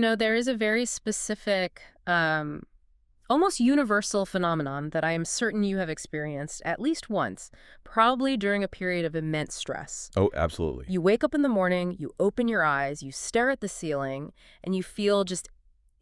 There is a very specific, almost universal phenomenon that I am certain you have experienced at least once, probably during a period of immense stress. Oh, absolutely. You wake up in the morning, you open your eyes, you stare at the ceiling, and you feel just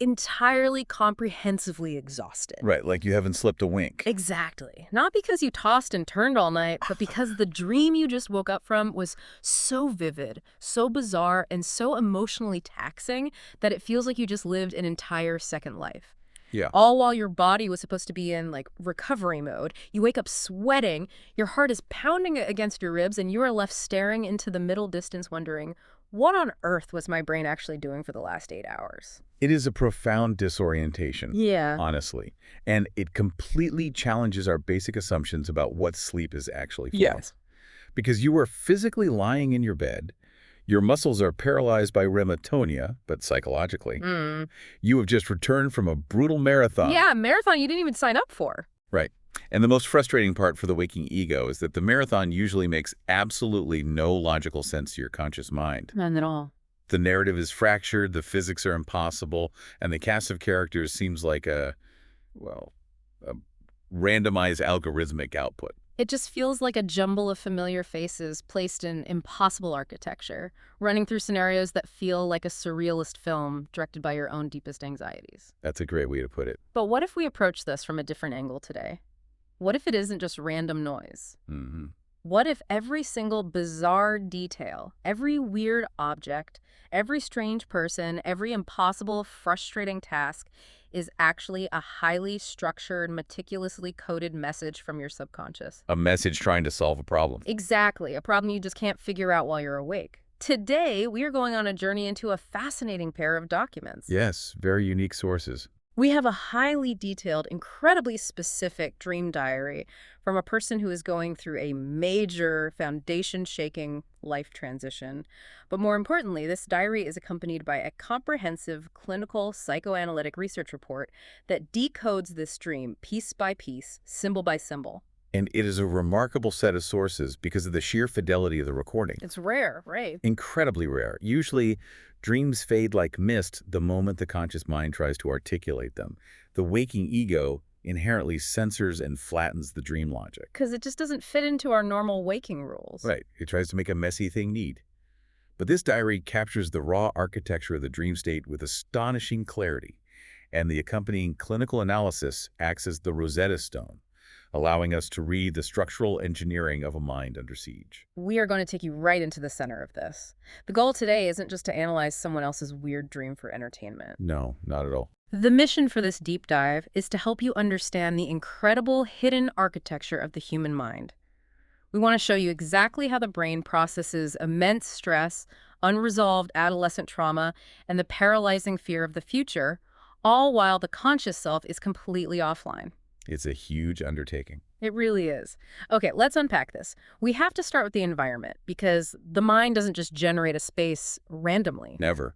entirely comprehensively exhausted. Right, like you haven't slept a wink. Exactly. Not because you tossed and turned all night, but because the dream you just woke up from was so vivid, so bizarre, and so emotionally taxing that it feels like you just lived an entire second life. Yeah. All while your body was supposed to be in like recovery mode. You wake up sweating, your heart is pounding against your ribs, and you are left staring into the middle distance wondering, what on earth was my brain actually doing for the last 8 hours? It is a profound disorientation, Yeah. honestly, and it completely challenges our basic assumptions about what sleep is actually for. Yes. Because you are physically lying in your bed, your muscles are paralyzed by rematonia, but psychologically, Mm. you have just returned from a brutal marathon. Yeah, a marathon you didn't even sign up for. Right. And the most frustrating part for the waking ego is that the marathon usually makes absolutely no logical sense to your conscious mind. None at all. The narrative is fractured, the physics are impossible, and the cast of characters seems like well, a randomized algorithmic output. It just feels like a jumble of familiar faces placed in impossible architecture, running through scenarios that feel like a surrealist film directed by your own deepest anxieties. That's a great way to put it. But what if we approach this from a different angle today? What if it isn't just random noise? Hmm. What if every single bizarre detail, every weird object, every strange person, every impossible, frustrating task is actually a highly structured, meticulously coded message from your subconscious? A message trying to solve a problem. Exactly, a problem you just can't figure out while you're awake. Today, we are going on a journey into a fascinating pair of documents. Yes, very unique sources. We have a highly detailed, incredibly specific dream diary from a person who is going through a major, foundation-shaking life transition. But more importantly, this diary is accompanied by a comprehensive clinical psychoanalytic research report that decodes this dream piece by piece, symbol by symbol. And it is a remarkable set of sources because of the sheer fidelity of the recording. It's rare, right? Incredibly rare. Usually, dreams fade like mist the moment the conscious mind tries to articulate them. The waking ego inherently censors and flattens the dream logic. Because it just doesn't fit into our normal waking rules. Right. It tries to make a messy thing neat. But this diary captures the raw architecture of the dream state with astonishing clarity, and the accompanying clinical analysis acts as the Rosetta Stone, allowing us to read the structural engineering of a mind under siege. We are going to take you right into the center of this. The goal today isn't just to analyze someone else's weird dream for entertainment. No, not at all. The mission for this deep dive is to help you understand the incredible hidden architecture of the human mind. We want to show you exactly how the brain processes immense stress, unresolved adolescent trauma, and the paralyzing fear of the future, all while the conscious self is completely offline. It's a huge undertaking. It really is. Okay, let's unpack this. We have to start with the environment because the mind doesn't just generate a space randomly. Never.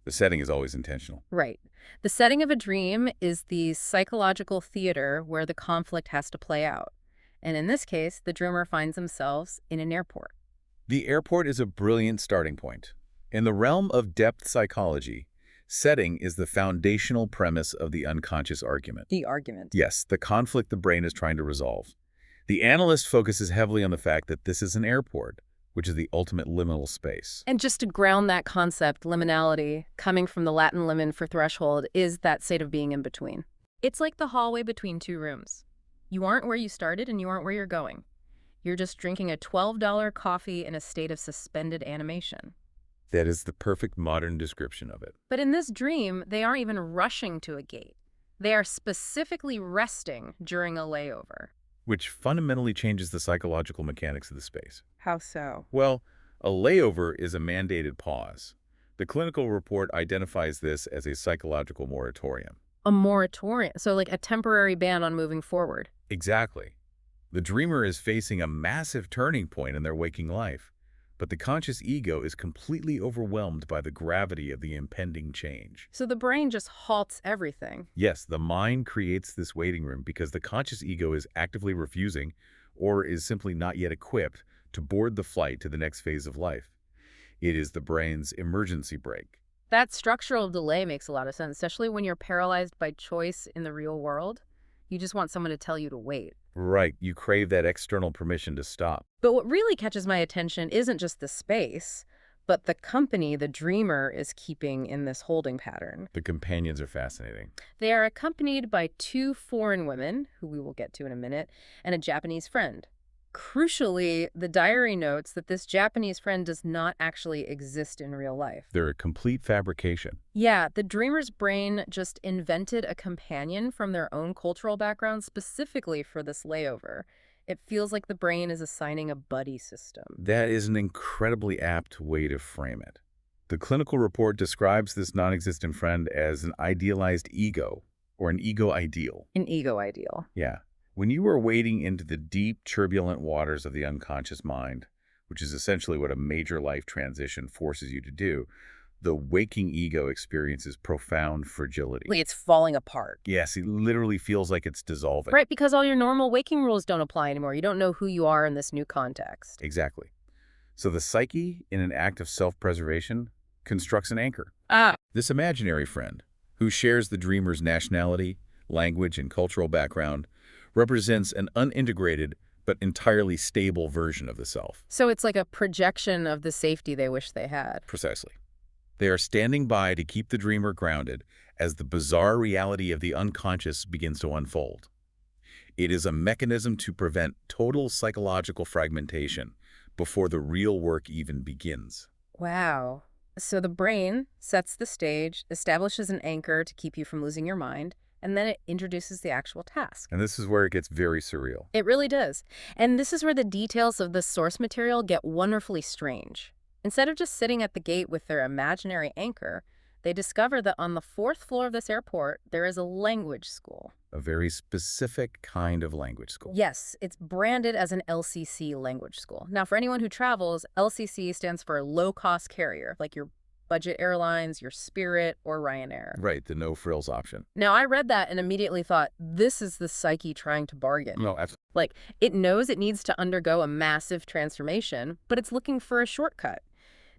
The setting is always intentional. Right. The setting of a dream is the psychological theater where the conflict has to play out. And in this case, the dreamer finds themselves in an airport. The airport is a brilliant starting point. In the realm of depth psychology, setting is the foundational premise of the unconscious argument. The argument. Yes, the conflict the brain is trying to resolve. The analyst focuses heavily on the fact that this is an airport, which is the ultimate liminal space. And just to ground that concept, liminality, coming from the Latin limen for threshold, is that state of being in between. It's like the hallway between two rooms. You aren't where you started and you aren't where you're going. You're just drinking a $12 coffee in a state of suspended animation. That is the perfect modern description of it. But in this dream, they aren't even rushing to a gate. They are specifically resting during a layover. Which fundamentally changes the psychological mechanics of the space. How so? Well, a layover is a mandated pause. The clinical report identifies this as a psychological moratorium. A moratorium, so like a temporary ban on moving forward. Exactly. The dreamer is facing a massive turning point in their waking life, but the conscious ego is completely overwhelmed by the gravity of the impending change. So the brain just halts everything. Yes, the mind creates this waiting room because the conscious ego is actively refusing, or is simply not yet equipped, to board the flight to the next phase of life. It is the brain's emergency brake. That structural delay makes a lot of sense, especially when you're paralyzed by choice in the real world. You just want someone to tell you to wait. Right, you crave that external permission to stop. But what really catches my attention isn't just the space, but the company the dreamer is keeping in this holding pattern. The companions are fascinating. They are accompanied by two foreign women, who we will get to in a minute, and a Japanese friend. Crucially, the diary notes that this Japanese friend does not actually exist in real life. They're a complete fabrication. Yeah, the dreamer's brain just invented a companion from their own cultural background specifically for this layover. It feels like the brain is assigning a buddy system. That is an incredibly apt way to frame it. The clinical report describes this non-existent friend as an idealized ego, or an ego ideal. An ego ideal. Yeah. When you are wading into the deep, turbulent waters of the unconscious mind, which is essentially what a major life transition forces you to do, the waking ego experiences profound fragility. Like it's falling apart. Yes, it literally feels like it's dissolving. Right, because all your normal waking rules don't apply anymore. You don't know who you are in this new context. Exactly. So the psyche, in an act of self-preservation, constructs an anchor. Ah. This imaginary friend, who shares the dreamer's nationality, language, and cultural background, represents an unintegrated but entirely stable version of the self. So it's like a projection of the safety they wish they had. Precisely. They are standing by to keep the dreamer grounded as the bizarre reality of the unconscious begins to unfold. It is a mechanism to prevent total psychological fragmentation before the real work even begins. Wow. So the brain sets the stage, establishes an anchor to keep you from losing your mind, and then it introduces the actual task. And this is where it gets very surreal. It really does. And this is where the details of the source material get wonderfully strange. Instead of just sitting at the gate with their imaginary anchor, they discover that on the fourth floor of this airport, there is a language school. A very specific kind of language school. Yes, it's branded as an LCC language school. Now, for anyone who travels, LCC stands for low-cost carrier, like your budget airlines, your Spirit, or Ryanair. Right, the no-frills option. Now, I read that and immediately thought, this is the psyche trying to bargain. No, absolutely. Like, it knows it needs to undergo a massive transformation, but it's looking for a shortcut.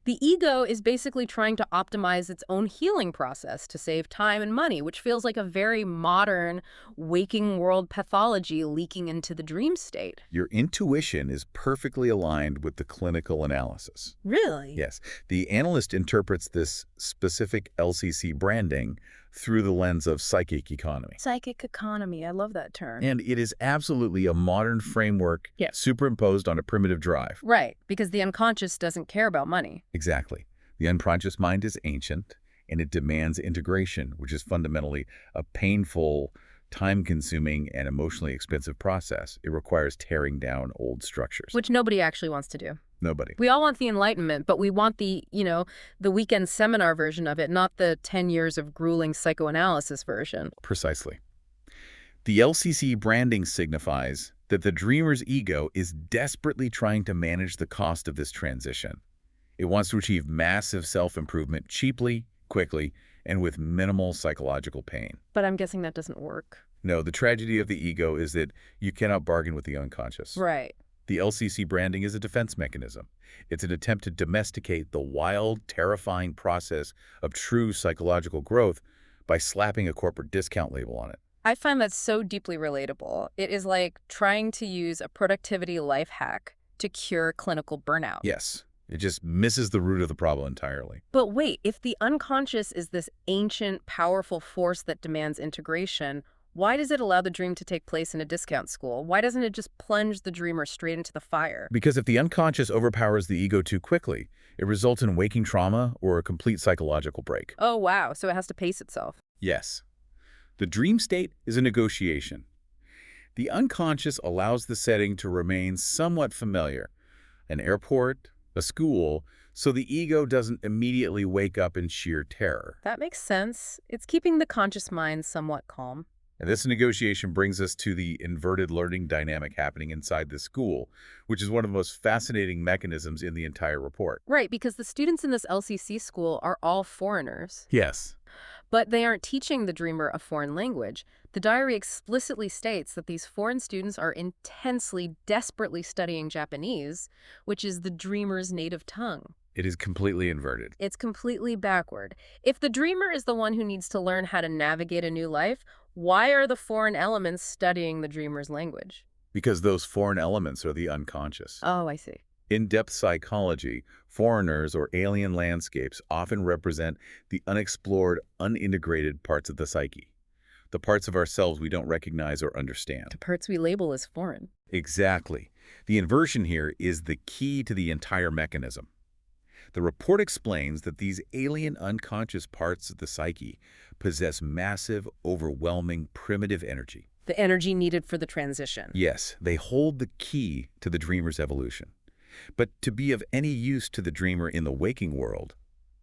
The ego is basically trying to optimize its own healing process to save time and money, which feels like a very modern waking world pathology leaking into the dream state. Your intuition is perfectly aligned with the clinical analysis. Really? Yes, the analyst interprets this specific LCC branding through the lens of psychic economy. Psychic economy. I love that term. And it is absolutely a modern framework superimposed on a primitive drive. Right, because the unconscious doesn't care about money. Exactly. The unconscious mind is ancient, and it demands integration, which is fundamentally a painful, time-consuming, and emotionally expensive process. It requires tearing down old structures. Which nobody actually wants to do. Nobody. We all want the Enlightenment, but we want the, the weekend seminar version of it, not the 10 years of grueling psychoanalysis version. Precisely. The LCC branding signifies that the dreamer's ego is desperately trying to manage the cost of this transition. It wants to achieve massive self-improvement cheaply, quickly, and with minimal psychological pain. But I'm guessing that doesn't work. No, the tragedy of the ego is that you cannot bargain with the unconscious. Right. The LCC branding is a defense mechanism. It's an attempt to domesticate the wild, terrifying process of true psychological growth by slapping a corporate discount label on it. I find that so deeply relatable. It is like trying to use a productivity life hack to cure clinical burnout. Yes, it just misses the root of the problem entirely. But wait, if the unconscious is this ancient, powerful force that demands integration, why does it allow the dream to take place in a discount school? Why doesn't it just plunge the dreamer straight into the fire? Because if the unconscious overpowers the ego too quickly, it results in waking trauma or a complete psychological break. Oh, wow. So it has to pace itself. Yes. The dream state is a negotiation. The unconscious allows the setting to remain somewhat familiar. An airport, a school, so the ego doesn't immediately wake up in sheer terror. That makes sense. It's keeping the conscious mind somewhat calm. And this negotiation brings us to the inverted learning dynamic happening inside the school, which is one of the most fascinating mechanisms in the entire report. Right, because the students in this LCC school are all foreigners. Yes. But they aren't teaching the dreamer a foreign language. The diary explicitly states that these foreign students are intensely, desperately studying Japanese, which is the dreamer's native tongue. It is completely inverted. It's completely backward. If the dreamer is the one who needs to learn how to navigate a new life, why are the foreign elements studying the dreamer's language? Because those foreign elements are the unconscious. Oh, I see. In-depth psychology, foreigners or alien landscapes often represent the unexplored, unintegrated parts of the psyche, the parts of ourselves we don't recognize or understand. The parts we label as foreign. Exactly. The inversion here is the key to the entire mechanism. The report explains that these alien unconscious parts of the psyche possess massive, overwhelming, primitive energy. The energy needed for the transition. Yes, they hold the key to the dreamer's evolution. But to be of any use to the dreamer in the waking world,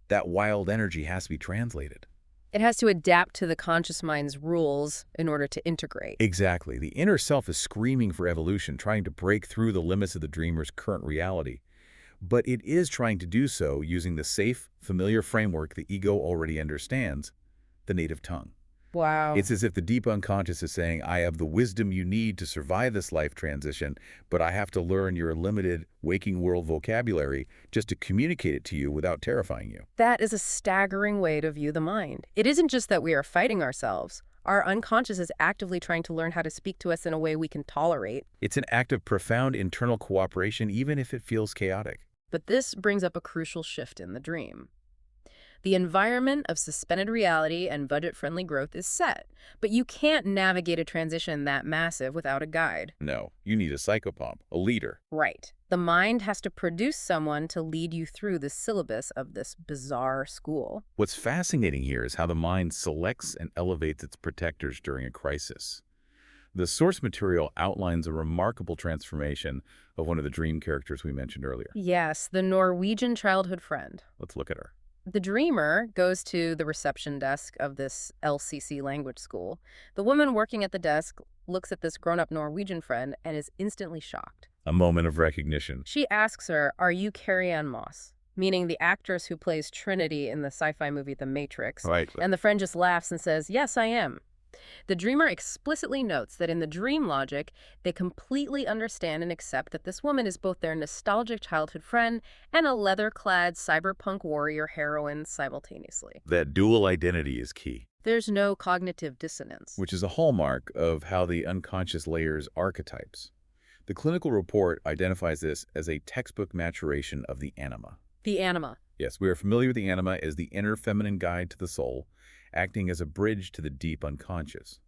that wild energy has to be translated. It has to adapt to the conscious mind's rules in order to integrate. Exactly. The inner self is screaming for evolution, trying to break through the limits of the dreamer's current reality. But it is trying to do so using the safe, familiar framework the ego already understands, the native tongue. Wow. It's as if the deep unconscious is saying, I have the wisdom you need to survive this life transition, but I have to learn your limited waking world vocabulary just to communicate it to you without terrifying you. That is a staggering way to view the mind. It isn't just that we are fighting ourselves. Our unconscious is actively trying to learn how to speak to us in a way we can tolerate. It's an act of profound internal cooperation, even if it feels chaotic. But this brings up a crucial shift in the dream. The environment of suspended reality and budget-friendly growth is set, but you can't navigate a transition that massive without a guide. No, you need a psychopomp, a leader. Right. The mind has to produce someone to lead you through the syllabus of this bizarre school. What's fascinating here is how the mind selects and elevates its protectors during a crisis. The source material outlines a remarkable transformation of one of the dream characters we mentioned earlier. Yes, the Norwegian childhood friend. Let's look at her. The dreamer goes to the reception desk of this LCC language school. The woman working at the desk looks at this grown-up Norwegian friend and is instantly shocked. A moment of recognition. She asks her, "Are you Carrie-Anne Moss?" Meaning the actress who plays Trinity in the sci-fi movie The Matrix. Right. And the friend just laughs and says, "Yes, I am." The dreamer explicitly notes that in the dream logic, they completely understand and accept that this woman is both their nostalgic childhood friend and a leather-clad cyberpunk warrior heroine simultaneously. That dual identity is key, There's no cognitive dissonance. which is a hallmark of how the unconscious layers archetypes. The clinical report identifies this as a textbook maturation of the anima. The anima. Yes, we are familiar with the anima as the inner feminine guide to the soul, acting as a bridge to the deep unconscious.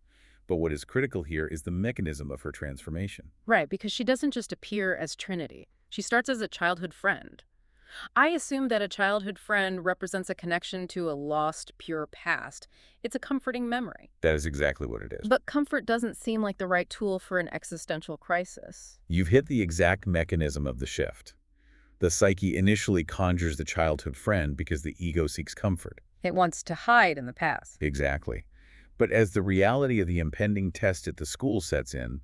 But what is critical here is the mechanism of her transformation. Right, because she doesn't just appear as Trinity. She starts as a childhood friend. I assume that a childhood friend represents a connection to a lost, pure past. It's a comforting memory. That is exactly what it is. But comfort doesn't seem like the right tool for an existential crisis. You've hit the exact mechanism of the shift. The psyche initially conjures the childhood friend because the ego seeks comfort. It wants to hide in the past. Exactly. But as the reality of the impending test at the school sets in,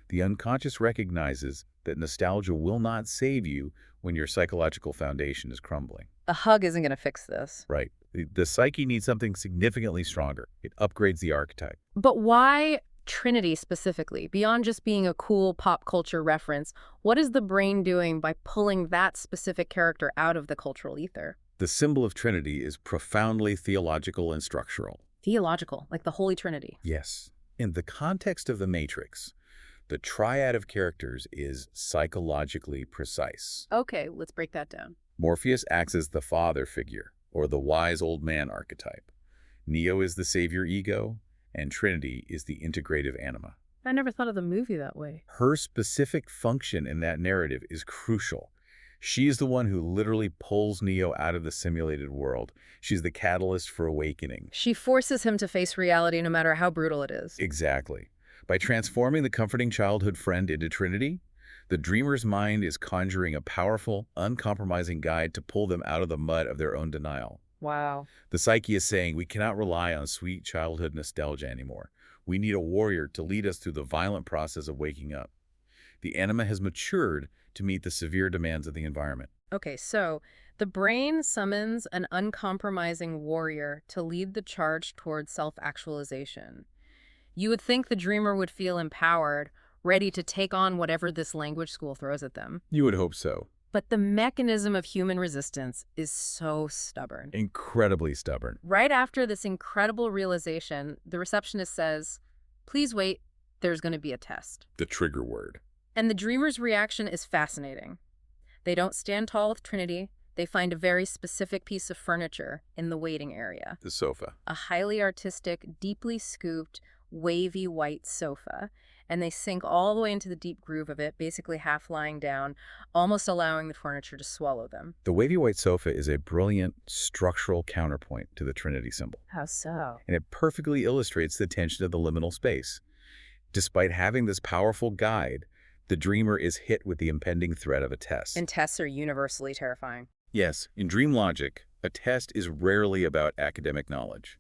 the unconscious recognizes that nostalgia will not save you when your psychological foundation is crumbling. A hug isn't going to fix this. Right. The psyche needs something significantly stronger. It upgrades the archetype. But why Trinity specifically? Beyond just being a cool pop culture reference, what is the brain doing by pulling that specific character out of the cultural ether? The symbol of Trinity is profoundly theological and structural. Theological, like the Holy Trinity. Yes. In the context of the Matrix, the triad of characters is psychologically precise. Okay, let's break that down. Morpheus acts as the father figure, or the wise old man archetype. Neo is the savior ego, and Trinity is the integrative anima. I never thought of the movie that way. Her specific function in that narrative is crucial. She is the one who literally pulls Neo out of the simulated world. She's the catalyst for awakening. She forces him to face reality no matter how brutal it is. Exactly. By transforming the comforting childhood friend into Trinity, the dreamer's mind is conjuring a powerful, uncompromising guide to pull them out of the mud of their own denial. Wow. The psyche is saying we cannot rely on sweet childhood nostalgia anymore. We need a warrior to lead us through the violent process of waking up. The anima has matured to meet the severe demands of the environment. Okay, so the brain summons an uncompromising warrior to lead the charge toward self-actualization. You would think the dreamer would feel empowered, ready to take on whatever this language school throws at them. You would hope so. But the mechanism of human resistance is so stubborn. Incredibly stubborn. Right after this incredible realization, the receptionist says, "Please wait, there's going to be a test." The trigger word. And the dreamer's reaction is fascinating. They don't stand tall with Trinity. They find a very specific piece of furniture in the waiting area. The sofa. A highly artistic, deeply scooped, wavy white sofa. And they sink all the way into the deep groove of it, basically half lying down, almost allowing the furniture to swallow them. The wavy white sofa is a brilliant structural counterpoint to the Trinity symbol. How so? And it perfectly illustrates the tension of the liminal space. Despite having this powerful guide, the dreamer is hit with the impending threat of a test. And tests are universally terrifying. Yes, in dream logic, a test is rarely about academic knowledge.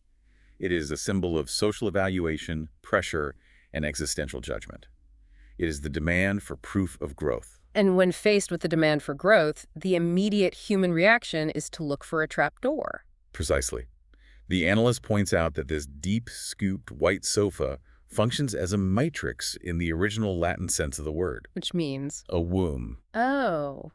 It is a symbol of social evaluation, pressure, and existential judgment. It is the demand for proof of growth. And when faced with the demand for growth, the immediate human reaction is to look for a trapdoor. Precisely. The analyst points out that this deep, scooped white sofa functions as a matrix in the original Latin sense of the word. Which means? A womb. Oh.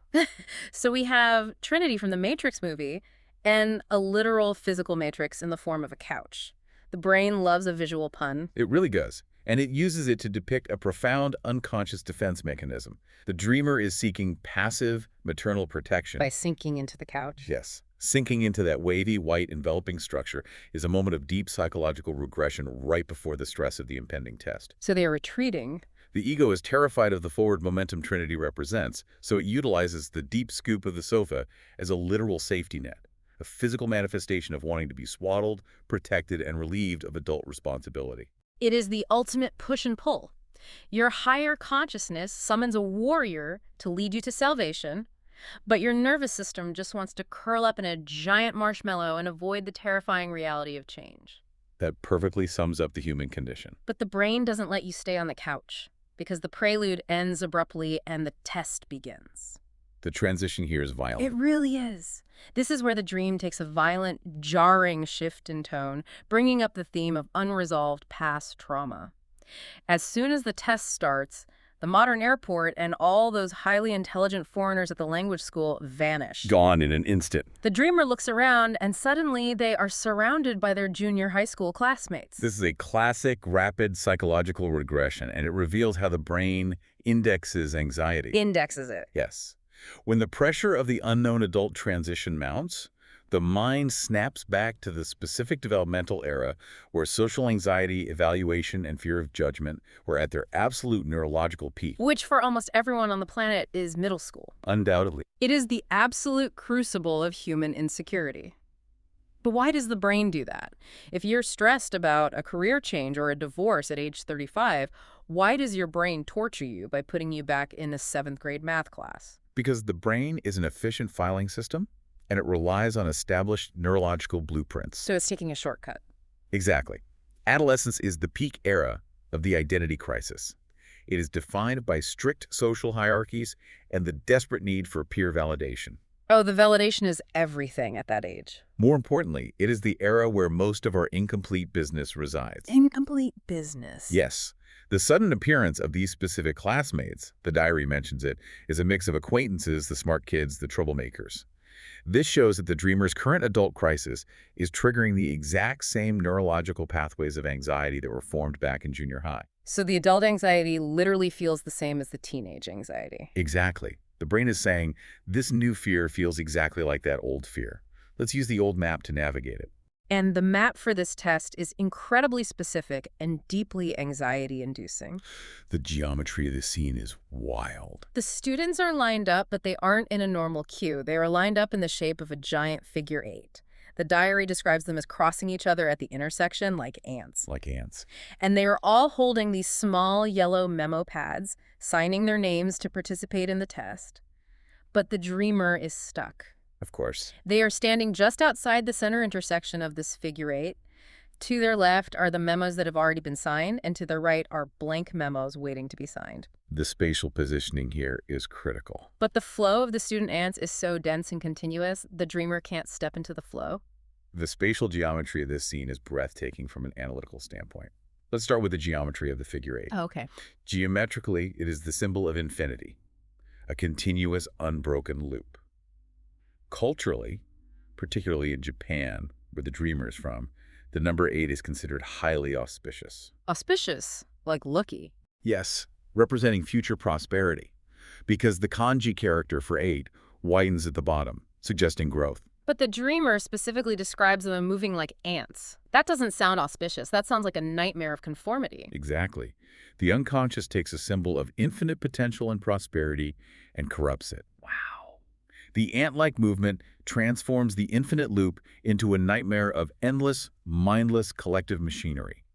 So we have Trinity from the Matrix movie and a literal physical matrix in the form of a couch. The brain loves a visual pun. It really does. And it uses it to depict a profound unconscious defense mechanism. The dreamer is seeking passive maternal protection. By sinking into the couch. Yes. Sinking into that wavy, white, enveloping structure is a moment of deep psychological regression right before the stress of the impending test. So they are retreating. The ego is terrified of the forward momentum Trinity represents, so it utilizes the deep scoop of the sofa as a literal safety net, a physical manifestation of wanting to be swaddled, protected, and relieved of adult responsibility. It is the ultimate push and pull. Your higher consciousness summons a warrior to lead you to salvation, but your nervous system just wants to curl up in a giant marshmallow and avoid the terrifying reality of change. That perfectly sums up the human condition. But the brain doesn't let you stay on the couch, because the prelude ends abruptly and the test begins. The transition here is violent. It really is. This is where the dream takes a violent, jarring shift in tone, bringing up the theme of unresolved past trauma. As soon as the test starts, the modern airport and all those highly intelligent foreigners at the language school vanish. Gone in an instant. The dreamer looks around, and suddenly they are surrounded by their junior high school classmates. This is a classic rapid psychological regression, and it reveals how the brain indexes anxiety. Indexes it. Yes. When the pressure of the unknown adult transition mounts, the mind snaps back to the specific developmental era where social anxiety, evaluation, and fear of judgment were at their absolute neurological peak. Which for almost everyone on the planet is middle school. Undoubtedly. It is the absolute crucible of human insecurity. But why does the brain do that? If you're stressed about a career change or a divorce at age 35, why does your brain torture you by putting you back in a 7th grade math class? Because the brain is an efficient filing system, and it relies on established neurological blueprints. So it's taking a shortcut. Exactly. Adolescence is the peak era of the identity crisis. It is defined by strict social hierarchies and the desperate need for peer validation. Oh, the validation is everything at that age. More importantly, it is the era where most of our incomplete business resides. Incomplete business. Yes. The sudden appearance of these specific classmates, the diary mentions it, is a mix of acquaintances, the smart kids, the troublemakers. This shows that the dreamer's current adult crisis is triggering the exact same neurological pathways of anxiety that were formed back in junior high. So the adult anxiety literally feels the same as the teenage anxiety. Exactly. The brain is saying, this new fear feels exactly like that old fear. Let's use the old map to navigate it. And the map for this test is incredibly specific and deeply anxiety-inducing. The geometry of the scene is wild. The students are lined up, but they aren't in a normal queue. They are lined up in the shape of a giant figure 8. The diary describes them as crossing each other at the intersection like ants. Like ants. And they are all holding these small yellow memo pads, signing their names to participate in the test. But the dreamer is stuck. Of course. They are standing just outside the center intersection of this figure 8. To their left are the memos that have already been signed, and to their right are blank memos waiting to be signed. The spatial positioning here is critical. But the flow of the student ants is so dense and continuous, the dreamer can't step into the flow. The spatial geometry of this scene is breathtaking from an analytical standpoint. Let's start with the geometry of the figure 8. Oh, okay. Geometrically, it is the symbol of infinity. a continuous, unbroken loop. Culturally, particularly in Japan, where the dreamer is from, the number 8 is considered highly auspicious. Auspicious, like lucky. Yes, representing future prosperity, because the kanji character for 8 widens at the bottom, suggesting growth. But the dreamer specifically describes them moving like ants. That doesn't sound auspicious. That sounds like a nightmare of conformity. Exactly. The unconscious takes a symbol of infinite potential and prosperity and corrupts it. Wow. The ant-like movement transforms the infinite loop into a nightmare of endless, mindless collective machinery.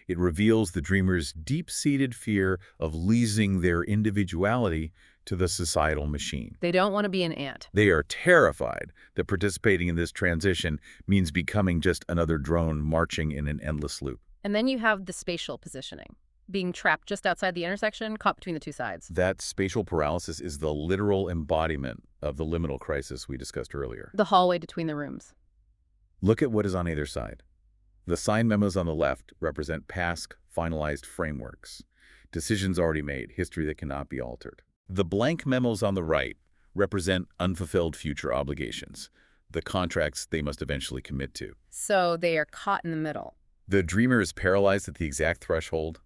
It reveals the dreamer's deep-seated fear of losing their individuality to the societal machine. They don't want to be an ant. They are terrified that participating in this transition means becoming just another drone marching in an endless loop. And then you have the spatial positioning, being trapped just outside the intersection, caught between the two sides. That spatial paralysis is the literal embodiment of the liminal crisis we discussed earlier. The hallway between the rooms. Look at what is on either side. The sign memos on the left represent past, finalized frameworks, decisions already made, history that cannot be altered. The blank memos on the right represent unfulfilled future obligations, the contracts they must eventually commit to. So they are caught in the middle. The dreamer is paralyzed at the exact threshold,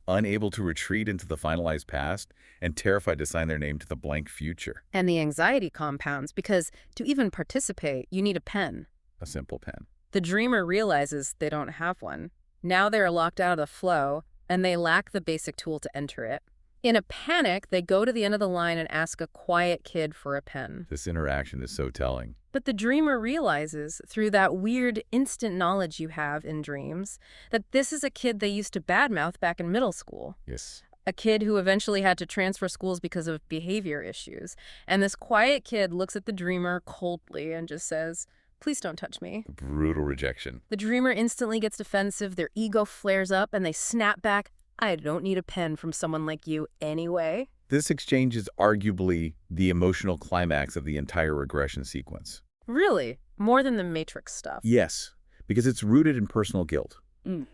unable to retreat into the finalized past, and terrified to sign their name to the blank future. And the anxiety compounds because to even participate, you need a pen. A simple pen. The dreamer realizes they don't have one. Now they are locked out of the flow, and they lack the basic tool to enter it. In a panic, they go to the end of the line and ask a quiet kid for a pen. This interaction is so telling. But the dreamer realizes, through that weird instant knowledge you have in dreams, that this is a kid they used to badmouth back in middle school. Yes. A kid who eventually had to transfer schools because of behavior issues. And this quiet kid looks at the dreamer coldly and just says, "Please don't touch me." Brutal rejection. The dreamer instantly gets defensive, their ego flares up, and they snap back, "I don't need a pen from someone like you anyway." This exchange is arguably the emotional climax of the entire regression sequence. Really? More than the Matrix stuff? Yes, because it's rooted in personal guilt. Mm.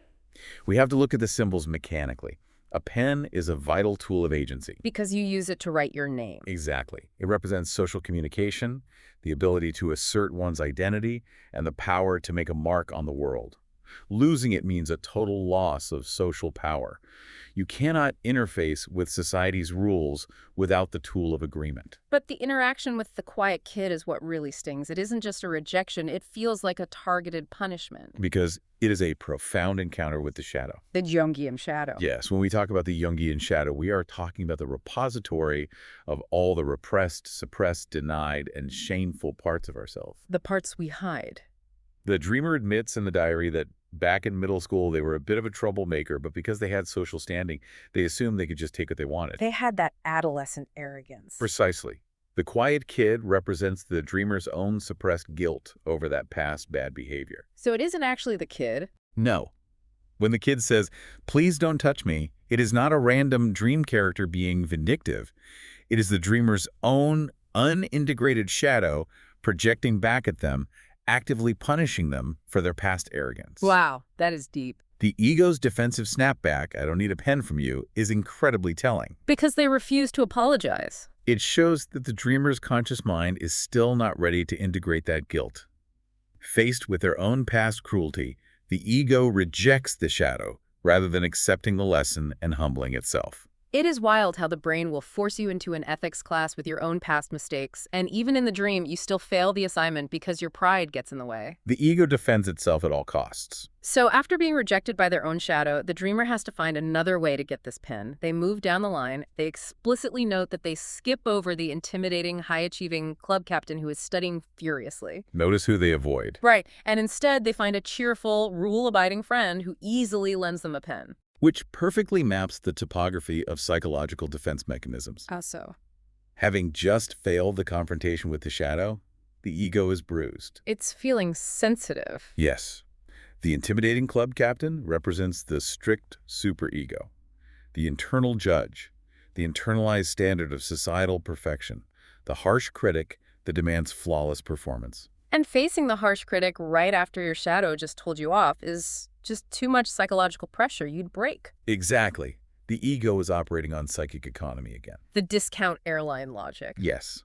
We have to look at the symbols mechanically. A pen is a vital tool of agency. Because you use it to write your name. Exactly. It represents social communication, the ability to assert one's identity, and the power to make a mark on the world. Losing it means a total loss of social power. You cannot interface with society's rules without the tool of agreement. But the interaction with the quiet kid is what really stings. It isn't just a rejection, it feels like a targeted punishment. Because it is a profound encounter with the shadow. The Jungian shadow. Yes, when we talk about the Jungian shadow, we are talking about the repository of all the repressed, suppressed, denied, and shameful parts of ourselves. The parts we hide. The dreamer admits in the diary that back in middle school, they were a bit of a troublemaker, but because they had social standing, they assumed they could just take what they wanted. They had that adolescent arrogance. Precisely. The quiet kid represents the dreamer's own suppressed guilt over that past bad behavior. So it isn't actually the kid. No. When the kid says, "Please don't touch me," it is not a random dream character being vindictive. It is the dreamer's own unintegrated shadow projecting back at them, actively punishing them for their past arrogance. Wow, that is deep. The ego's defensive snapback, "I don't need a pen from you," is incredibly telling. Because they refuse to apologize. It shows that the dreamer's conscious mind is still not ready to integrate that guilt. Faced with their own past cruelty, the ego rejects the shadow rather than accepting the lesson and humbling itself. It is wild how the brain will force you into an ethics class with your own past mistakes, and even in the dream, you still fail the assignment because your pride gets in the way. The ego defends itself at all costs. So after being rejected by their own shadow, the dreamer has to find another way to get this pen. They move down the line. They explicitly note that they skip over the intimidating, high-achieving club captain who is studying furiously. Notice who they avoid. Right, and instead they find a cheerful, rule-abiding friend who easily lends them a pen. Which perfectly maps the topography of psychological defense mechanisms. How so? Having just failed the confrontation with the shadow, the ego is bruised. It's feeling sensitive. Yes. The intimidating club captain represents the strict superego, the internal judge, the internalized standard of societal perfection, the harsh critic that demands flawless performance. And facing the harsh critic right after your shadow just told you off is just too much psychological pressure. You'd break. Exactly. The ego is operating on psychic economy again. The discount airline logic. Yes,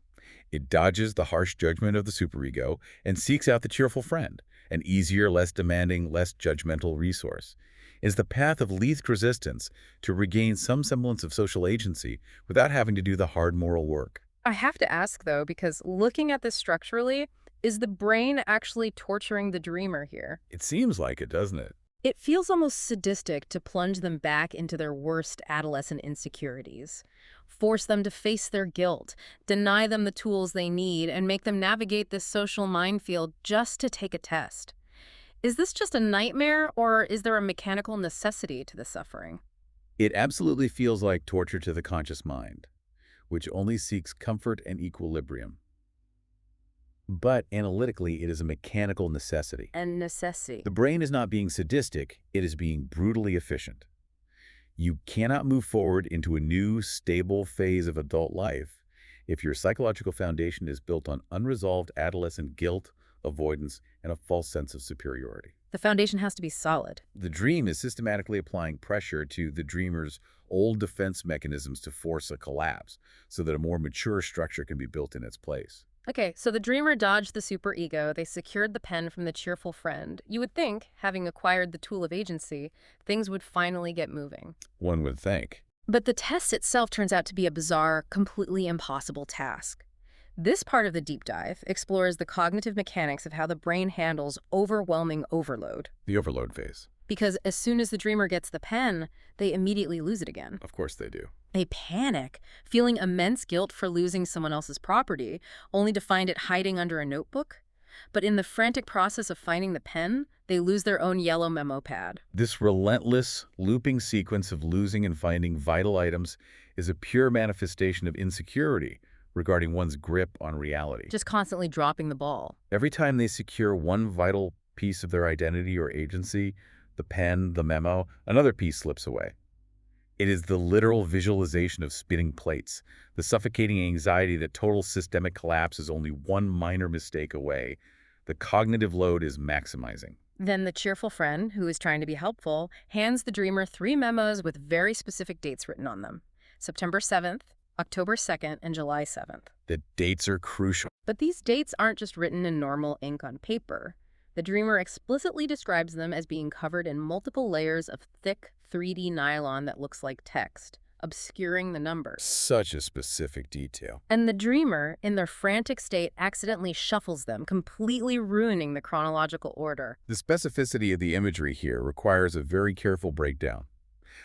it dodges the harsh judgment of the superego and seeks out the cheerful friend, an easier, less demanding, less judgmental resource. Is the path of least resistance to regain some semblance of social agency without having to do the hard moral work. I have to ask, though, because looking at this structurally, is the brain actually torturing the dreamer here? It seems like it, doesn't it? It feels almost sadistic to plunge them back into their worst adolescent insecurities, force them to face their guilt, deny them the tools they need, and make them navigate this social minefield just to take a test. Is this just a nightmare, or is there a mechanical necessity to the suffering? It absolutely feels like torture to the conscious mind, which only seeks comfort and equilibrium. But analytically, it is a mechanical necessity. And necessity. The brain is not being sadistic, it is being brutally efficient. You cannot move forward into a new, stable phase of adult life if your psychological foundation is built on unresolved adolescent guilt, avoidance, and a false sense of superiority. The foundation has to be solid. The dream is systematically applying pressure to the dreamer's old defense mechanisms to force a collapse so that a more mature structure can be built in its place. Okay, so the dreamer dodged the superego, they secured the pen from the cheerful friend. You would think, having acquired the tool of agency, things would finally get moving. One would think. But the test itself turns out to be a bizarre, completely impossible task. This part of the deep dive explores the cognitive mechanics of how the brain handles overwhelming overload. The overload phase. Because as soon as the dreamer gets the pen, they immediately lose it again. Of course they do. They panic, feeling immense guilt for losing someone else's property, only to find it hiding under a notebook. But in the frantic process of finding the pen, they lose their own yellow memo pad. This relentless, looping sequence of losing and finding vital items is a pure manifestation of insecurity regarding one's grip on reality. Just constantly dropping the ball. Every time they secure one vital piece of their identity or agency, the pen, the memo, another piece slips away. It is the literal visualization of spinning plates, the suffocating anxiety that total systemic collapse is only one minor mistake away. The cognitive load is maximizing. Then the cheerful friend, who is trying to be helpful, hands the dreamer 3 memos with very specific dates written on them. September 7th, October 2nd, and July 7th. The dates are crucial. But these dates aren't just written in normal ink on paper. The dreamer explicitly describes them as being covered in multiple layers of thick 3D nylon that looks like text, obscuring the numbers. Such a specific detail. And the dreamer, in their frantic state, accidentally shuffles them, completely ruining the chronological order. The specificity of the imagery here requires a very careful breakdown.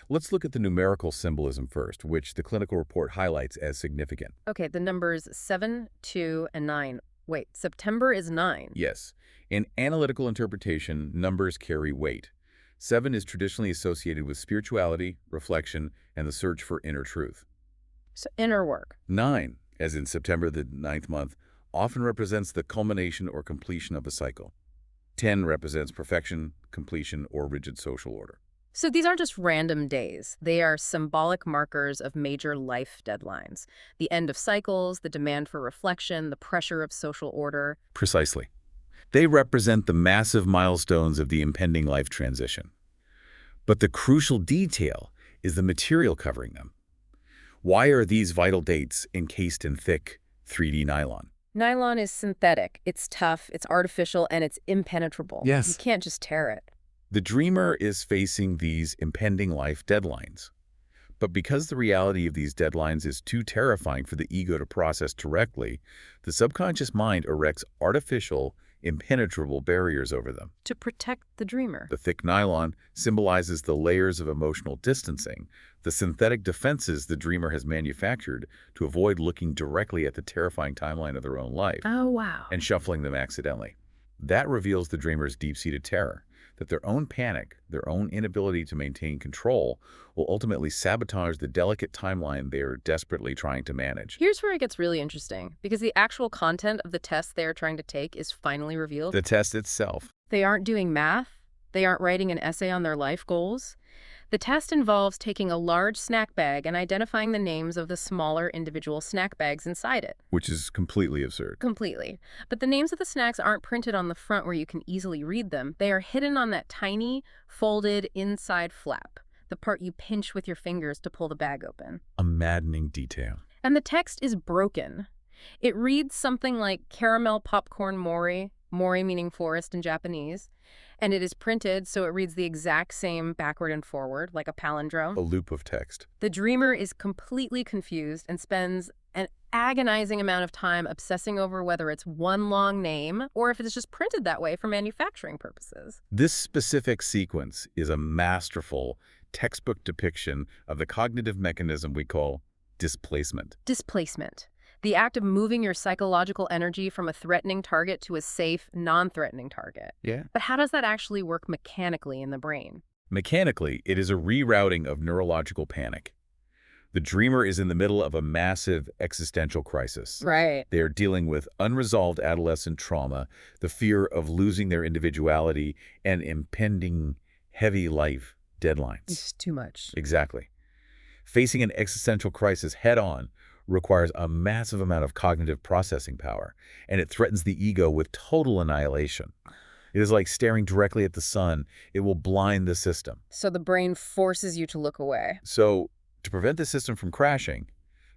Let's look at the numerical symbolism first, which the clinical report highlights as significant. Okay, the numbers 7, 2, and 9. Wait, September is 9. Yes. In analytical interpretation, numbers carry weight. 7 is traditionally associated with spirituality, reflection, and the search for inner truth. So inner work. 9, as in September, the 9th month, often represents the culmination or completion of a cycle. 10 represents perfection, completion, or rigid social order. So these aren't just random days. They are symbolic markers of major life deadlines. The end of cycles, the demand for reflection, the pressure of social order. Precisely. They represent the massive milestones of the impending life transition. But the crucial detail is the material covering them. Why are these vital dates encased in thick 3D nylon? Nylon is synthetic. It's tough, it's artificial, and it's impenetrable. Yes. You can't just tear it. The dreamer is facing these impending life deadlines. But because the reality of these deadlines is too terrifying for the ego to process directly, the subconscious mind erects artificial, impenetrable barriers over them. To protect the dreamer. The thick nylon symbolizes the layers of emotional distancing, the synthetic defenses the dreamer has manufactured to avoid looking directly at the terrifying timeline of their own life Oh, wow. and shuffling them accidentally. That reveals the dreamer's deep-seated terror, that their own panic, their own inability to maintain control, will ultimately sabotage the delicate timeline they are desperately trying to manage. Here's where it gets really interesting, because the actual content of the test they are trying to take is finally revealed. The test itself. They aren't doing math. They aren't writing an essay on their life goals. The test involves taking a large snack bag and identifying the names of the smaller individual snack bags inside it. Which is completely absurd. Completely. But the names of the snacks aren't printed on the front where you can easily read them. They are hidden on that tiny, folded inside flap. the part you pinch with your fingers to pull the bag open. A maddening detail. And the text is broken. It reads something like caramel popcorn mori, mori meaning forest in Japanese, and it is printed so it reads the exact same backward and forward, like a palindrome. A loop of text. The dreamer is completely confused and spends an agonizing amount of time obsessing over whether it's one long name or if it's just printed that way for manufacturing purposes. This specific sequence is a masterful textbook depiction of the cognitive mechanism we call displacement. Displacement. The act of moving your psychological energy from a threatening target to a safe, non-threatening target. Yeah. But how does that actually work mechanically in the brain? Mechanically, it is a rerouting of neurological panic. The dreamer is in the middle of a massive existential crisis. Right. They are dealing with unresolved adolescent trauma, the fear of losing their individuality, and impending heavy life deadlines. It's too much. Exactly. Facing an existential crisis head-on requires a massive amount of cognitive processing power, and it threatens the ego with total annihilation. It is like staring directly at the sun. It will blind the system. So the brain forces you to look away. So, to prevent the system from crashing,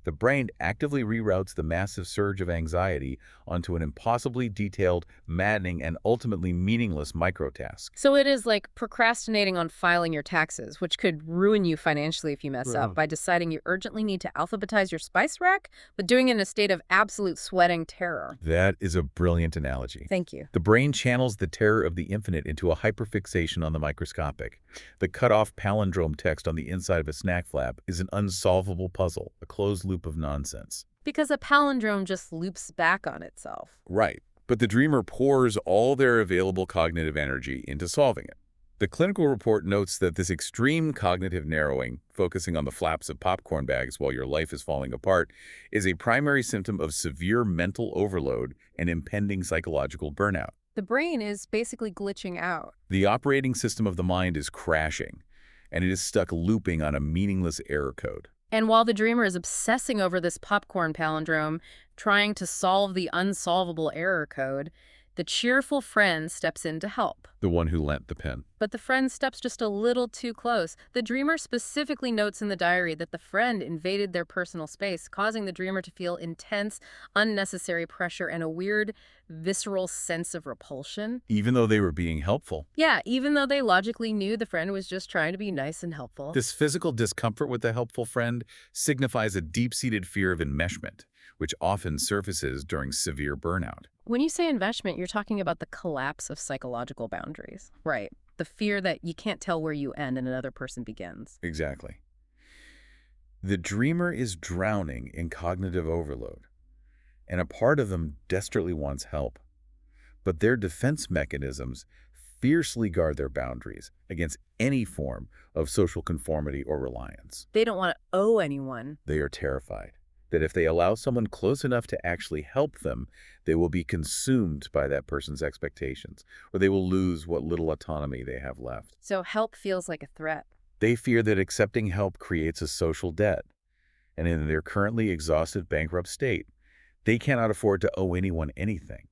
the brain actively reroutes the massive surge of anxiety onto an impossibly detailed, maddening, and ultimately meaningless microtask. So it is like procrastinating on filing your taxes, which could ruin you financially if you mess up, by deciding you urgently need to alphabetize your spice rack, but doing it in a state of absolute sweating terror. That is a brilliant analogy. Thank you. The brain channels the terror of the infinite into a hyperfixation on the microscopic. The cut-off palindrome text on the inside of a snack flap is an unsolvable puzzle, a closed loop of nonsense. Because a palindrome just loops back on itself. Right. But the dreamer pours all their available cognitive energy into solving it. The clinical report notes that this extreme cognitive narrowing, focusing on the flaps of popcorn bags while your life is falling apart, is a primary symptom of severe mental overload and impending psychological burnout. The brain is basically glitching out. The operating system of the mind is crashing, and it is stuck looping on a meaningless error code. And while the dreamer is obsessing over this popcorn palindrome, trying to solve the unsolvable error code, the cheerful friend steps in to help. The one who lent the pen. But the friend steps just a little too close. The dreamer specifically notes in the diary that the friend invaded their personal space, causing the dreamer to feel intense, unnecessary pressure and a weird, visceral sense of repulsion. Even though they were being helpful. Yeah, even though they logically knew the friend was just trying to be nice and helpful. This physical discomfort with the helpful friend signifies a deep-seated fear of enmeshment, which often surfaces during severe burnout. When you say enmeshment, you're talking about the collapse of psychological boundaries. Right. The fear that you can't tell where you end and another person begins. Exactly. The dreamer is drowning in cognitive overload, and a part of them desperately wants help. But their defense mechanisms fiercely guard their boundaries against any form of social conformity or reliance. They don't want to owe anyone. They are terrified that if they allow someone close enough to actually help them, they will be consumed by that person's expectations, or they will lose what little autonomy they have left. So help feels like a threat. They fear that accepting help creates a social debt, and in their currently exhausted, bankrupt state, they cannot afford to owe anyone anything.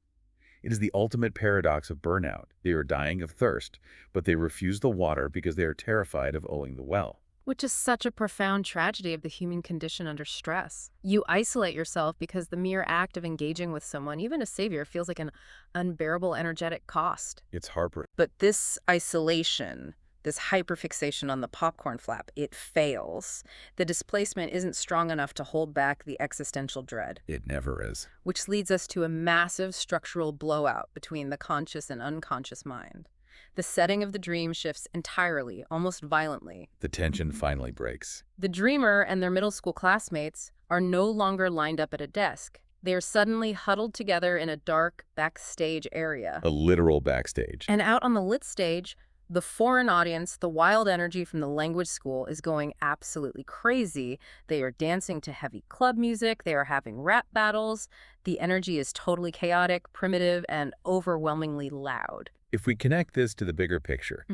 It is the ultimate paradox of burnout. They are dying of thirst, but they refuse the water because they are terrified of owing the well. Which is such a profound tragedy of the human condition under stress. You isolate yourself because the mere act of engaging with someone, even a savior, feels like an unbearable energetic cost. It's heartbreaking. But this isolation, this hyperfixation on the popcorn flap, it fails. The displacement isn't strong enough to hold back the existential dread. It never is. Which leads us to a massive structural blowout between the conscious and unconscious mind. The setting of the dream shifts entirely, almost violently. The tension finally breaks. The dreamer and their middle school classmates are no longer lined up at a desk. They are suddenly huddled together in a dark backstage area. A literal backstage. And out on the lit stage, the foreign audience, the wild energy from the language school, is going absolutely crazy. They are dancing to heavy club music. They are having rap battles. The energy is totally chaotic, primitive, and overwhelmingly loud. If we connect this to the bigger picture,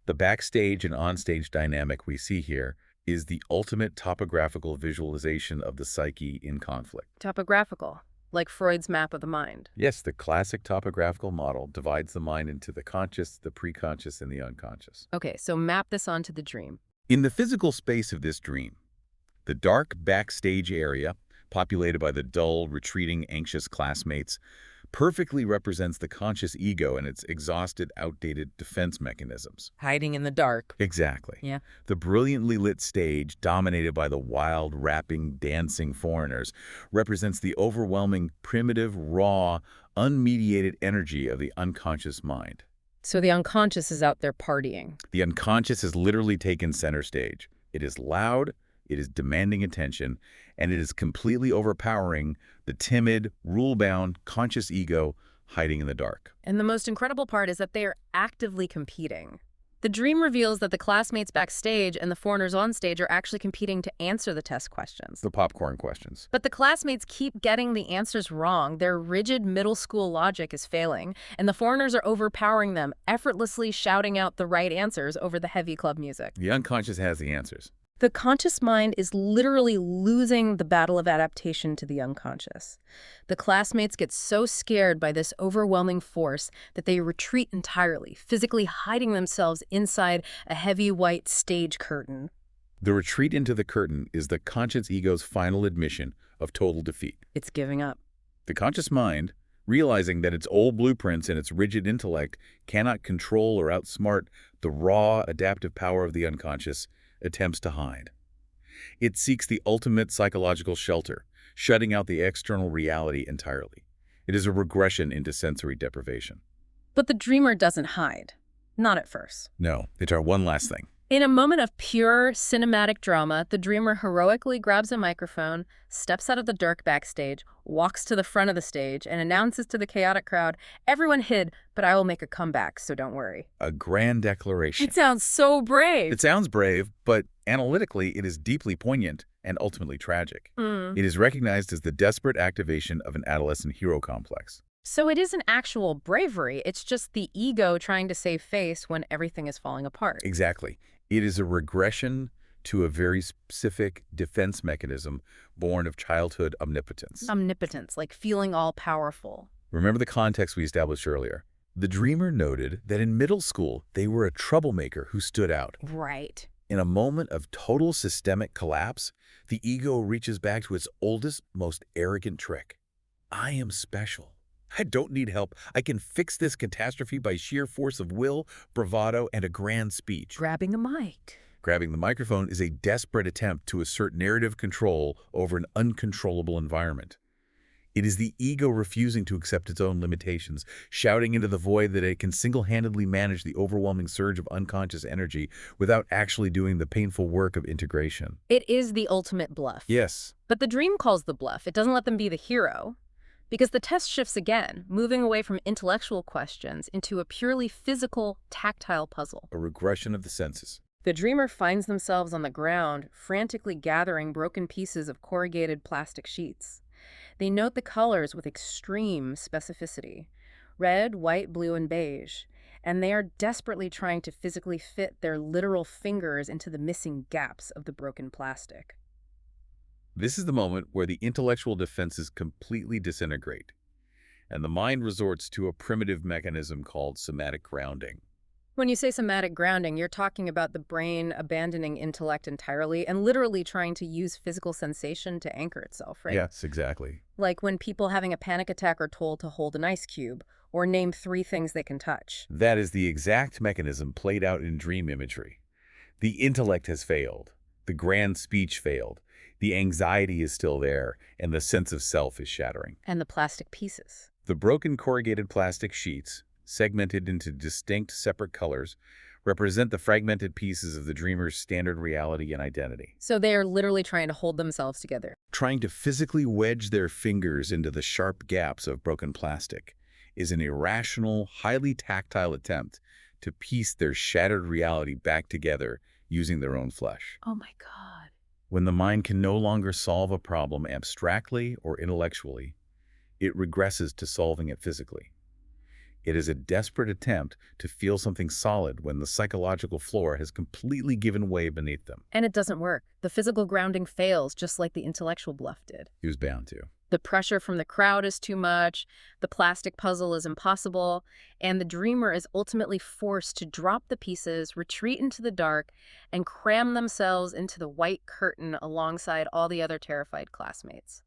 the backstage and onstage dynamic we see here is the ultimate topographical visualization of the psyche in conflict. Topographical, like Freud's map of the mind. Yes, the classic topographical model divides the mind into the conscious, the preconscious, and the unconscious. Okay, so map this onto the dream. In the physical space of this dream, the dark backstage area, populated by the dull, retreating, anxious classmates, perfectly represents the conscious ego and its exhausted, outdated defense mechanisms. Hiding in the dark. Exactly. Yeah. The brilliantly lit stage, dominated by the wild, rapping, dancing foreigners, represents the overwhelming, primitive, raw, unmediated energy of the unconscious mind. So the unconscious is out there partying. The unconscious has literally taken center stage. It is loud, it is demanding attention, and it is completely overpowering the timid, rule-bound, conscious ego hiding in the dark. And the most incredible part is that they are actively competing. The dream reveals that the classmates backstage and the foreigners on stage are actually competing to answer the test questions. The popcorn questions. But the classmates keep getting the answers wrong. Their rigid middle school logic is failing, and the foreigners are overpowering them, effortlessly shouting out the right answers over the heavy club music. The unconscious has the answers. The conscious mind is literally losing the battle of adaptation to the unconscious. The classmates get so scared by this overwhelming force that they retreat entirely, physically hiding themselves inside a heavy white stage curtain. The retreat into the curtain is the conscious ego's final admission of total defeat. It's giving up. The conscious mind, realizing that its old blueprints and its rigid intellect cannot control or outsmart the raw, adaptive power of the unconscious, attempts to hide. It seeks the ultimate psychological shelter, shutting out the external reality entirely. It is a regression into sensory deprivation. But the dreamer doesn't hide. Not at first. No, they try one last thing. In a moment of pure cinematic drama, the dreamer heroically grabs a microphone, steps out of the dark backstage, walks to the front of the stage, and announces to the chaotic crowd, "Everyone hid, but I will make a comeback, so don't worry." A grand declaration. It sounds so brave. It sounds brave, but analytically it is deeply poignant and ultimately tragic. It is recognized as the desperate activation of an adolescent hero complex. So it isn't actual bravery, it's just the ego trying to save face when everything is falling apart. Exactly. It is a regression to a very specific defense mechanism born of childhood omnipotence. Omnipotence, like feeling all-powerful. Remember the context we established earlier. The dreamer noted that in middle school, they were a troublemaker who stood out. Right. In a moment of total systemic collapse, the ego reaches back to its oldest, most arrogant trick. I am special. I don't need help. I can fix this catastrophe by sheer force of will, bravado, and a grand speech. Grabbing a mic. Grabbing the microphone is a desperate attempt to assert narrative control over an uncontrollable environment. It is the ego refusing to accept its own limitations, shouting into the void that it can single-handedly manage the overwhelming surge of unconscious energy without actually doing the painful work of integration. It is the ultimate bluff. Yes. But the dream calls the bluff. It doesn't let them be the hero. Because the test shifts again, moving away from intellectual questions into a purely physical, tactile puzzle. A regression of the senses. The dreamer finds themselves on the ground, frantically gathering broken pieces of corrugated plastic sheets. They note the colors with extreme specificity: red, white, blue, and beige. And they are desperately trying to physically fit their literal fingers into the missing gaps of the broken plastic. This is the moment where the intellectual defenses completely disintegrate, and the mind resorts to a primitive mechanism called somatic grounding. When you say somatic grounding, you're talking about the brain abandoning intellect entirely and literally trying to use physical sensation to anchor itself, right? Yes, exactly. Like when people having a panic attack are told to hold an ice cube or name 3 things they can touch. That is the exact mechanism played out in dream imagery. The intellect has failed. The grand speech failed. The anxiety is still there, and the sense of self is shattering. And the plastic pieces. The broken corrugated plastic sheets, segmented into distinct separate colors, represent the fragmented pieces of the dreamer's standard reality and identity. So they are literally trying to hold themselves together. Trying to physically wedge their fingers into the sharp gaps of broken plastic is an irrational, highly tactile attempt to piece their shattered reality back together using their own flesh. Oh my God. When the mind can no longer solve a problem abstractly or intellectually, it regresses to solving it physically. It is a desperate attempt to feel something solid when the psychological floor has completely given way beneath them. And it doesn't work. The physical grounding fails just like the intellectual bluff did. He was bound to. The pressure from the crowd is too much, the plastic puzzle is impossible, and the dreamer is ultimately forced to drop the pieces, retreat into the dark, and cram themselves into the white curtain alongside all the other terrified classmates.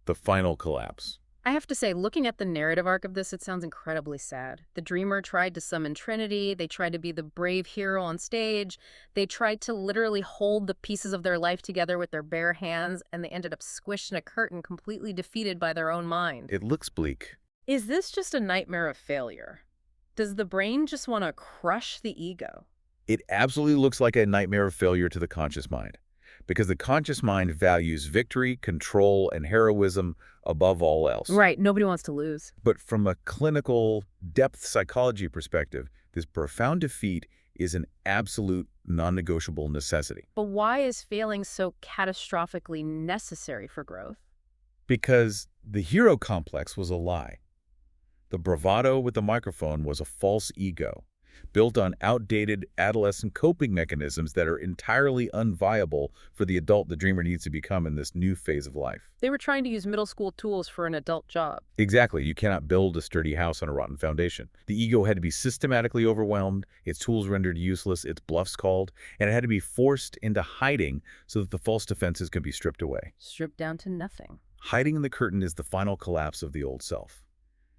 The final collapse. I have to say, looking at the narrative arc of this, it sounds incredibly sad. The dreamer tried to summon Trinity, they tried to be the brave hero on stage, they tried to literally hold the pieces of their life together with their bare hands, and they ended up squished in a curtain, completely defeated by their own mind. It looks bleak. Is this just a nightmare of failure? Does the brain just want to crush the ego? It absolutely looks like a nightmare of failure to the conscious mind, because the conscious mind values victory, control, and heroism above all else. Right, nobody wants to lose. But from a clinical depth psychology perspective, this profound defeat is an absolute non-negotiable necessity. But why is failing so catastrophically necessary for growth? Because the hero complex was a lie. The bravado with the microphone was a false ego, built on outdated adolescent coping mechanisms that are entirely unviable for the adult the dreamer needs to become in this new phase of life. They were trying to use middle school tools for an adult job. Exactly. You cannot build a sturdy house on a rotten foundation. The ego had to be systematically overwhelmed, its tools rendered useless, its bluffs called, and it had to be forced into hiding so that the false defenses could be stripped away. Stripped down to nothing. Hiding in the curtain is the final collapse of the old self.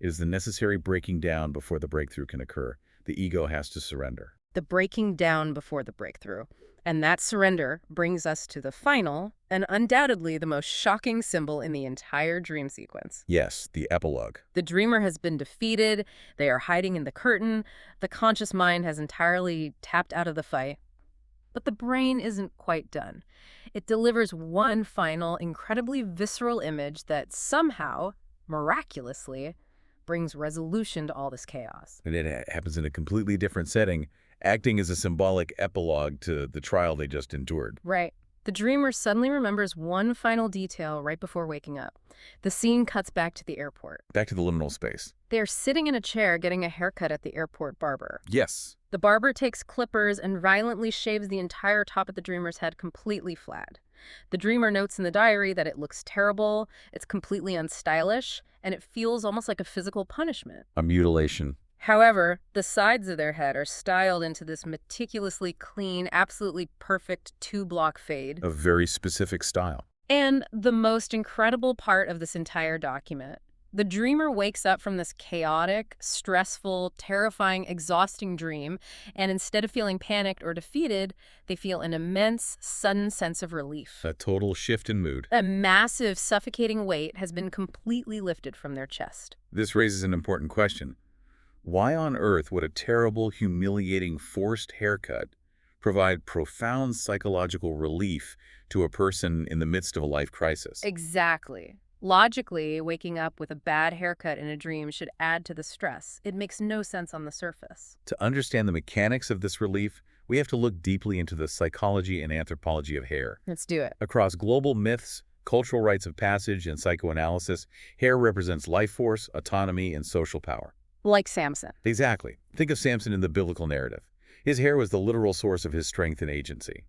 It is the necessary breaking down before the breakthrough can occur. The ego has to surrender. The breaking down before the breakthrough. And that surrender brings us to the final, and undoubtedly the most shocking symbol in the entire dream sequence. Yes, the epilogue. The dreamer has been defeated, they are hiding in the curtain, the conscious mind has entirely tapped out of the fight. But the brain isn't quite done. It delivers one final, incredibly visceral image that somehow, miraculously, brings resolution to all this chaos. And it happens in a completely different setting, acting as a symbolic epilogue to the trial they just endured. Right. The dreamer suddenly remembers one final detail right before waking up. The scene cuts back to the airport. Back to the liminal space. They are sitting in a chair getting a haircut at the airport barber. Yes. The barber takes clippers and violently shaves the entire top of the dreamer's head completely flat. The dreamer notes in the diary that it looks terrible, it's completely unstylish, and it feels almost like a physical punishment. A mutilation. However, the sides of their head are styled into this meticulously clean, absolutely perfect two-block fade. A very specific style. And the most incredible part of this entire document, the dreamer wakes up from this chaotic, stressful, terrifying, exhausting dream, and instead of feeling panicked or defeated, they feel an immense, sudden sense of relief. A total shift in mood. A massive, suffocating weight has been completely lifted from their chest. This raises an important question. Why on earth would a terrible, humiliating, forced haircut provide profound psychological relief to a person in the midst of a life crisis? Exactly. Logically, waking up with a bad haircut in a dream should add to the stress. It makes no sense on the surface. To understand the mechanics of this relief, we have to look deeply into the psychology and anthropology of hair. Let's do it. Across global myths, cultural rites of passage, and psychoanalysis, hair represents life force, autonomy, and social power. Like Samson. Exactly. Think of Samson in the biblical narrative. His hair was the literal source of his strength and agency.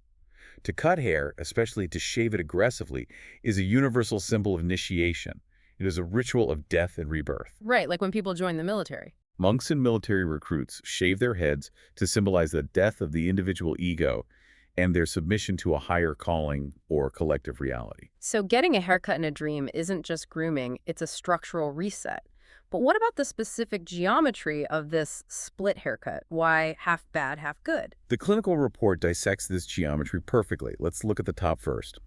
To cut hair, especially to shave it aggressively, is a universal symbol of initiation. It is a ritual of death and rebirth. Right, like when people join the military. Monks and military recruits shave their heads to symbolize the death of the individual ego and their submission to a higher calling or collective reality. So getting a haircut in a dream isn't just grooming, it's a structural reset. But what about the specific geometry of this split haircut? Why half bad, half good? The clinical report dissects this geometry perfectly. Let's look at the top first.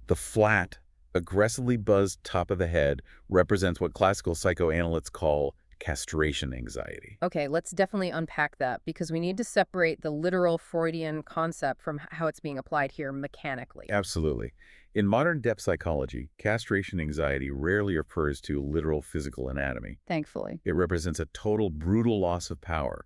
The flat, aggressively buzzed top of the head represents what classical psychoanalysts call castration anxiety. Okay, let's definitely unpack that because we need to separate the literal Freudian concept from how it's being applied here mechanically. Absolutely. In modern depth psychology, castration anxiety rarely refers to literal physical anatomy. Thankfully. It represents a total, brutal loss of power,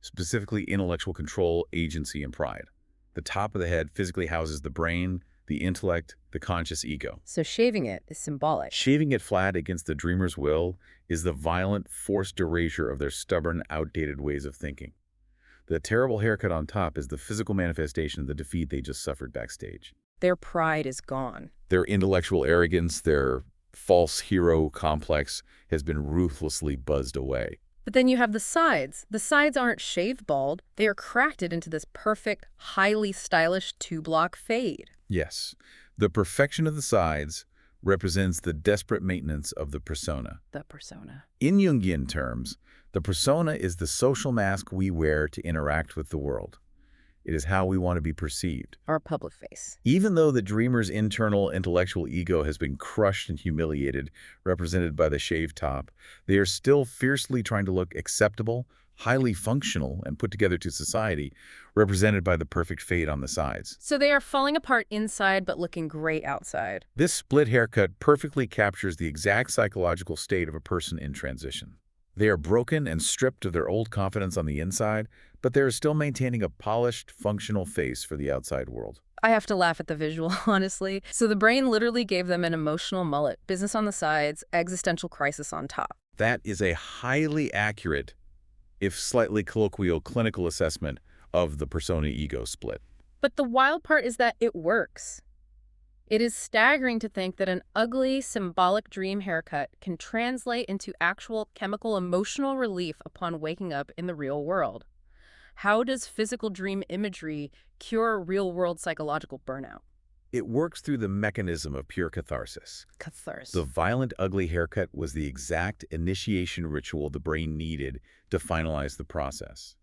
specifically intellectual control, agency, and pride. The top of the head physically houses the brain, the intellect, the conscious ego. So shaving it is symbolic. Shaving it flat against the dreamer's will is the violent, forced erasure of their stubborn, outdated ways of thinking. The terrible haircut on top is the physical manifestation of the defeat they just suffered backstage. Their pride is gone. Their intellectual arrogance, their false hero complex has been ruthlessly buzzed away. But then you have the sides. The sides aren't shaved bald. They are crafted into this perfect, highly stylish two-block fade. Yes, the perfection of the sides represents the desperate maintenance of the persona. The persona. In Jungian terms, the persona is the social mask we wear to interact with the world. It is how we want to be perceived. Our public face. Even though the dreamer's internal intellectual ego has been crushed and humiliated, represented by the shaved top, they are still fiercely trying to look acceptable, highly functional, and put together to society, represented by the perfect fade on the sides. So they are falling apart inside but looking great outside. This split haircut perfectly captures the exact psychological state of a person in transition. They are broken and stripped of their old confidence on the inside, but they are still maintaining a polished, functional face for the outside world. I have to laugh at the visual, honestly. So the brain literally gave them an emotional mullet, business on the sides, existential crisis on top. That is a highly accurate, if slightly colloquial, clinical assessment of the persona-ego split. But the wild part is that it works. It is staggering to think that an ugly, symbolic dream haircut can translate into actual chemical emotional relief upon waking up in the real world. How does physical dream imagery cure real-world psychological burnout? It works through the mechanism of pure catharsis. Catharsis. The violent, ugly haircut was the exact initiation ritual the brain needed to finalize the process.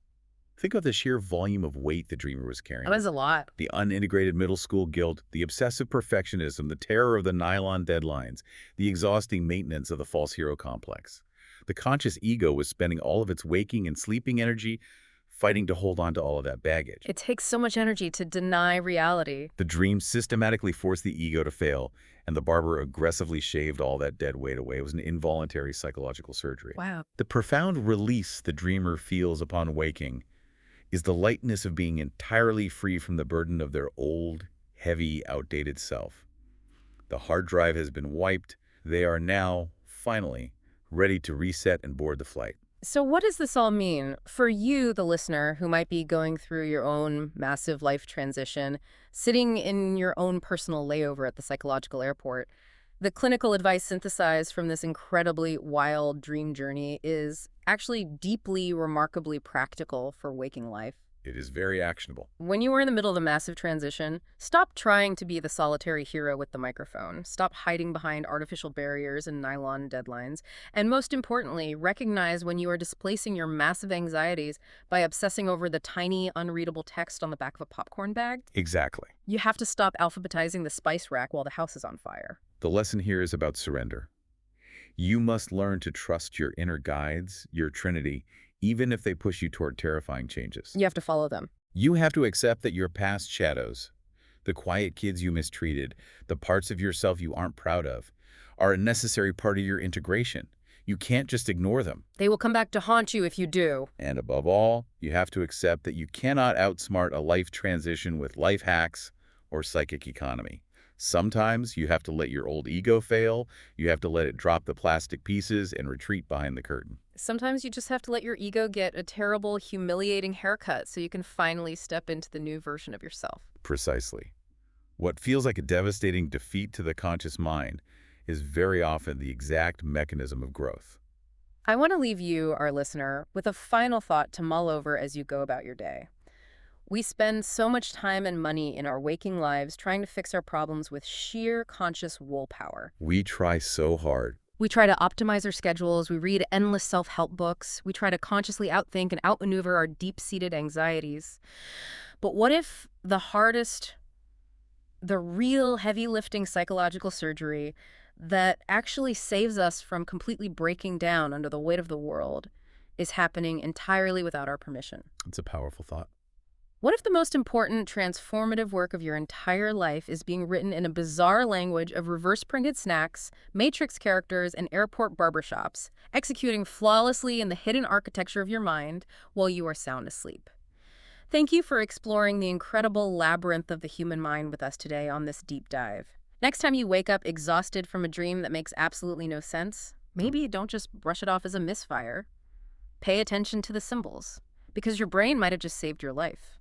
Think of the sheer volume of weight the dreamer was carrying. That was a lot. The unintegrated middle school guilt, the obsessive perfectionism, the terror of the nylon deadlines, the exhausting maintenance of the false hero complex. The conscious ego was spending all of its waking and sleeping energy fighting to hold on to all of that baggage. It takes so much energy to deny reality. The dream systematically forced the ego to fail, and the barber aggressively shaved all that dead weight away. It was an involuntary psychological surgery. Wow. The profound release the dreamer feels upon waking is the lightness of being entirely free from the burden of their old, heavy, outdated self. The hard drive has been wiped. They are now, finally, ready to reset and board the flight. So what does this all mean for you, the listener, who might be going through your own massive life transition, sitting in your own personal layover at the psychological airport? The clinical advice synthesized from this incredibly wild dream journey is actually deeply, remarkably practical for waking life. It is very actionable. When you are in the middle of a massive transition, stop trying to be the solitary hero with the microphone. Stop hiding behind artificial barriers and nylon deadlines. And most importantly, recognize when you are displacing your massive anxieties by obsessing over the tiny, unreadable text on the back of a popcorn bag. Exactly. You have to stop alphabetizing the spice rack while the house is on fire. The lesson here is about surrender. You must learn to trust your inner guides, your trinity, even if they push you toward terrifying changes. You have to follow them. You have to accept that your past shadows, the quiet kids you mistreated, the parts of yourself you aren't proud of, are a necessary part of your integration. You can't just ignore them. They will come back to haunt you if you do. And above all, you have to accept that you cannot outsmart a life transition with life hacks or psychic economy. Sometimes you have to let your old ego fail, you have to let it drop the plastic pieces and retreat behind the curtain. Sometimes you just have to let your ego get a terrible, humiliating haircut so you can finally step into the new version of yourself. Precisely. What feels like a devastating defeat to the conscious mind is very often the exact mechanism of growth. I want to leave you, our listener, with a final thought to mull over as you go about your day. We spend so much time and money in our waking lives trying to fix our problems with sheer conscious willpower. We try so hard. We try to optimize our schedules, we read endless self-help books, we try to consciously outthink and outmaneuver our deep-seated anxieties. But what if the hardest, the real heavy-lifting psychological surgery that actually saves us from completely breaking down under the weight of the world is happening entirely without our permission? It's a powerful thought. What if the most important transformative work of your entire life is being written in a bizarre language of reverse-printed snacks, Matrix characters, and airport barbershops, executing flawlessly in the hidden architecture of your mind while you are sound asleep? Thank you for exploring the incredible labyrinth of the human mind with us today on this deep dive. Next time you wake up exhausted from a dream that makes absolutely no sense, maybe don't just brush it off as a misfire. Pay attention to the symbols, because your brain might have just saved your life.